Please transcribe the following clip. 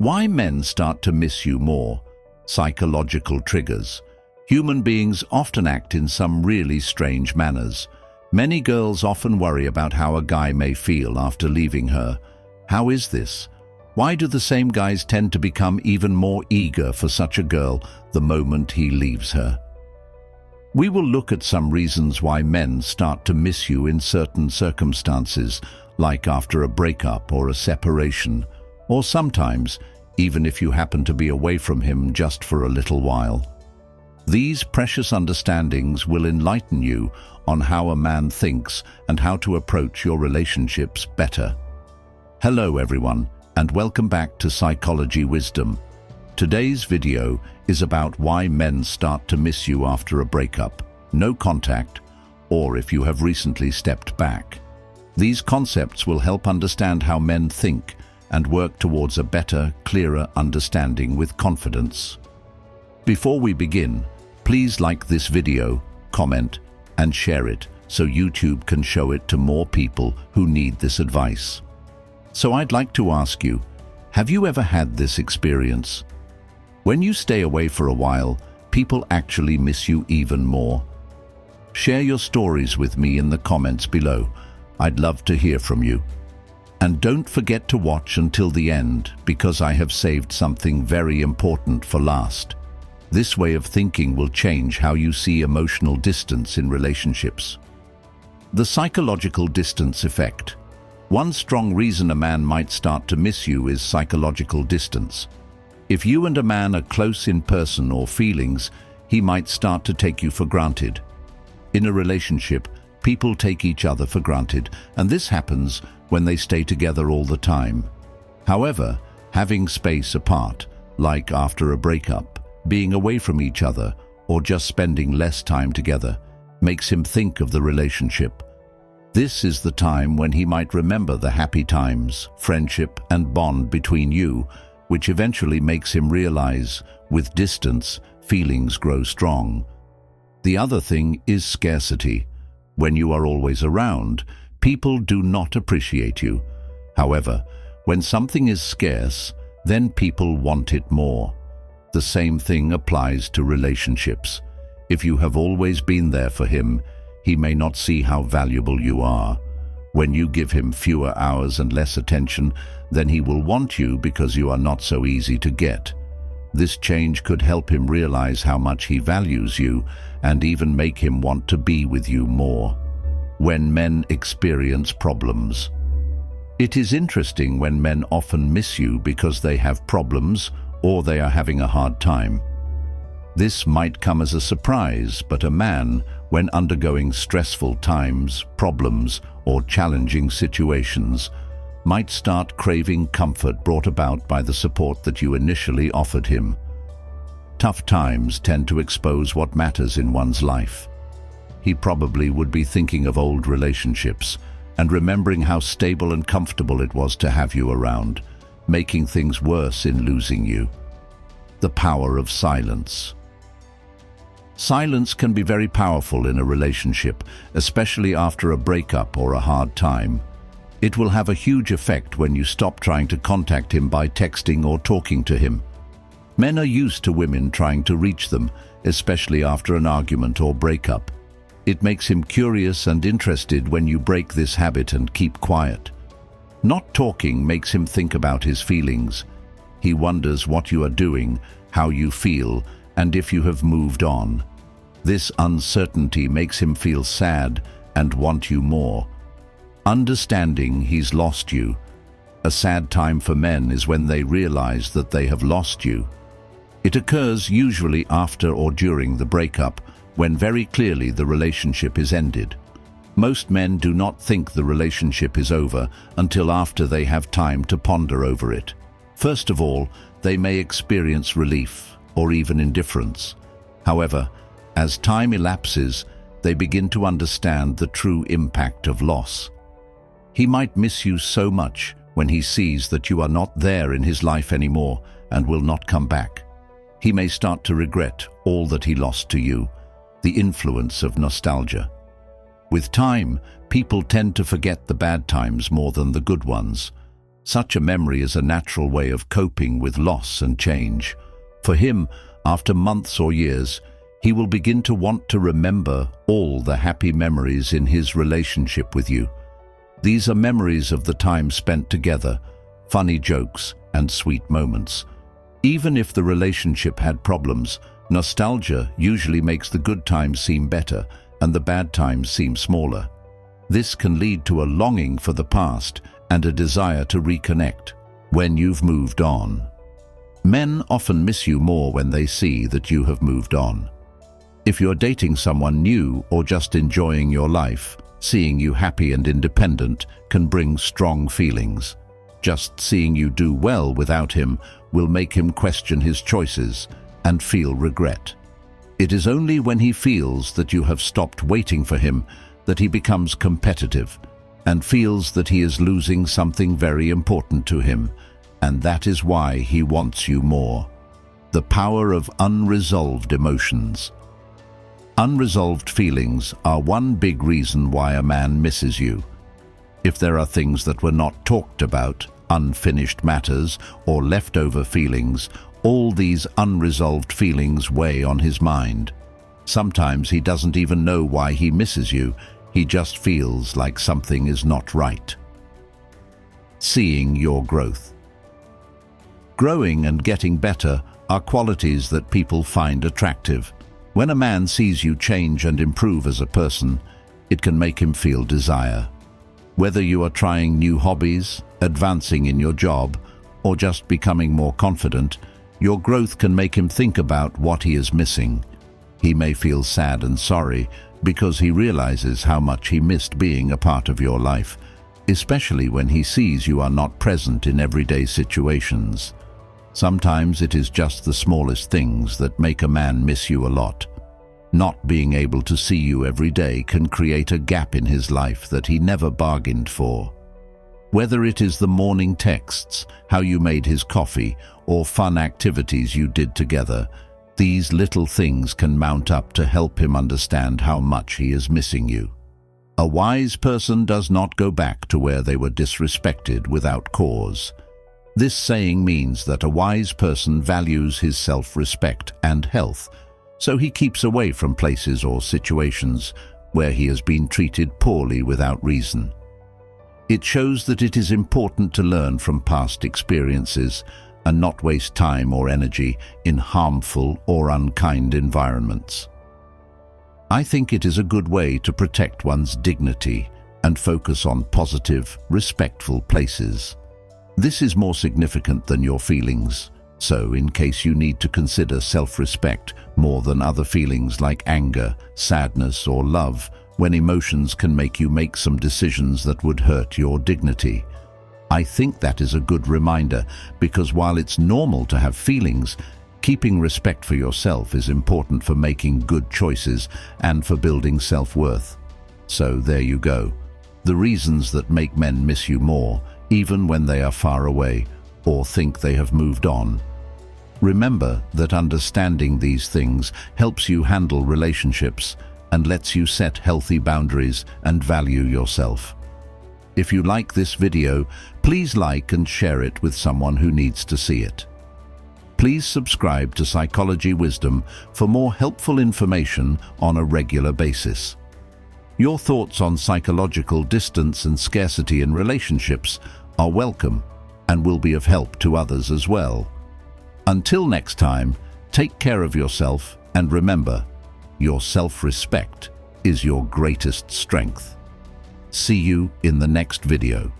Why men start to miss you more. Psychological triggers. Human beings often act in some really strange manners. Many girls often worry about how a guy may feel after leaving her. How is this? Why do the same guys tend to become even more eager for such a girl the moment he leaves her? We will look at some reasons why men start to miss you in certain circumstances, like after a breakup or a separation, or sometimes even if you happen to be away from him just for a little while. These precious understandings will enlighten you on how a man thinks and how to approach your relationships better. Hello everyone, and welcome back to Psychology Wisdom. Today's video is about why men start to miss you after a breakup, no contact, or if you have recently stepped back. These concepts will help understand how men think and work towards a better, clearer understanding with confidence. Before we begin, please like this video, comment, and share it so YouTube can show it to more people who need this advice. So I'd like to ask you, have you ever had this experience? When you stay away for a while, people actually miss you even more. Share your stories with me in the comments below. I'd love to hear from you. And don't forget to watch until the end, because I have saved something very important for last. This way of thinking will change how you see emotional distance in relationships. The psychological distance effect. One strong reason a man might start to miss you is psychological distance. If you and a man are close in person or feelings, he might start to take you for granted. In a relationship, people take each other for granted, and this happens when they stay together all the time. However, having space apart, like after a breakup, being away from each other, or just spending less time together, makes him think of the relationship. This is the time when he might remember the happy times, friendship, and bond between you, which eventually makes him realize, with distance, feelings grow strong. The other thing is scarcity. When you are always around, people do not appreciate you. However, when something is scarce, then people want it more. The same thing applies to relationships. If you have always been there for him, he may not see how valuable you are. When you give him fewer hours and less attention, then he will want you because you are not so easy to get. This change could help him realize how much he values you and even make him want to be with you more. When men experience problems. It is interesting when men often miss you because they have problems or they are having a hard time. This might come as a surprise, but a man, when undergoing stressful times, problems, or challenging situations, might start craving comfort brought about by the support that you initially offered him. Tough times tend to expose what matters in one's life. He probably would be thinking of old relationships and remembering how stable and comfortable it was to have you around, making things worse in losing you. The power of silence. Silence can be very powerful in a relationship, especially after a breakup or a hard time. It will have a huge effect when you stop trying to contact him by texting or talking to him. Men are used to women trying to reach them, especially after an argument or breakup. It makes him curious and interested when you break this habit and keep quiet. Not talking makes him think about his feelings. He wonders what you are doing, how you feel, and if you have moved on. This uncertainty makes him feel sad and want you more. Understanding he's lost you. A sad time for men is when they realize that they have lost you. It occurs usually after or during the breakup, when very clearly the relationship is ended. Most men do not think the relationship is over until after they have time to ponder over it. First of all, they may experience relief or even indifference. However, as time elapses, they begin to understand the true impact of loss. He might miss you so much when he sees that you are not there in his life anymore and will not come back. He may start to regret all that he lost to you, the influence of nostalgia. With time, people tend to forget the bad times more than the good ones. Such a memory is a natural way of coping with loss and change. For him, after months or years, he will begin to want to remember all the happy memories in his relationship with you. These are memories of the time spent together, funny jokes and sweet moments. Even if the relationship had problems, nostalgia usually makes the good times seem better and the bad times seem smaller. This can lead to a longing for the past and a desire to reconnect when you've moved on. Men often miss you more when they see that you have moved on. If you're dating someone new or just enjoying your life, seeing you happy and independent can bring strong feelings. Just seeing you do well without him will make him question his choices and feel regret. It is only when he feels that you have stopped waiting for him that he becomes competitive and feels that he is losing something very important to him, and that is why he wants you more. The power of unresolved emotions. Unresolved feelings are one big reason why a man misses you. If there are things that were not talked about, unfinished matters, or leftover feelings, all these unresolved feelings weigh on his mind. Sometimes he doesn't even know why he misses you, he just feels like something is not right. Seeing your growth. Growing and getting better are qualities that people find attractive. When a man sees you change and improve as a person, it can make him feel desire. Whether you are trying new hobbies, advancing in your job, or just becoming more confident, your growth can make him think about what he is missing. He may feel sad and sorry because he realizes how much he missed being a part of your life, especially when he sees you are not present in everyday situations. Sometimes it is just the smallest things that make a man miss you a lot. Not being able to see you every day can create a gap in his life that he never bargained for. Whether it is the morning texts, how you made his coffee, or fun activities you did together, these little things can mount up to help him understand how much he is missing you. A wise person does not go back to where they were disrespected without cause. This saying means that a wise person values his self-respect and health, so he keeps away from places or situations where he has been treated poorly without reason. It shows that it is important to learn from past experiences and not waste time or energy in harmful or unkind environments. I think it is a good way to protect one's dignity and focus on positive, respectful places. This is more significant than your feelings, so in case you need to consider self-respect more than other feelings like anger, sadness, or love, when emotions can make you make some decisions that would hurt your dignity. I think that is a good reminder, because while it's normal to have feelings, keeping respect for yourself is important for making good choices and for building self-worth. So there you go. The reasons that make men miss you more, even when they are far away or think they have moved on. Remember that understanding these things helps you handle relationships and lets you set healthy boundaries and value yourself. If you like this video, please like and share it with someone who needs to see it. Please subscribe to Psychology Wisdom for more helpful information on a regular basis. Your thoughts on psychological distance and scarcity in relationships are welcome and will be of help to others as well. Until next time, take care of yourself and remember, your self-respect is your greatest strength. See you in the next video.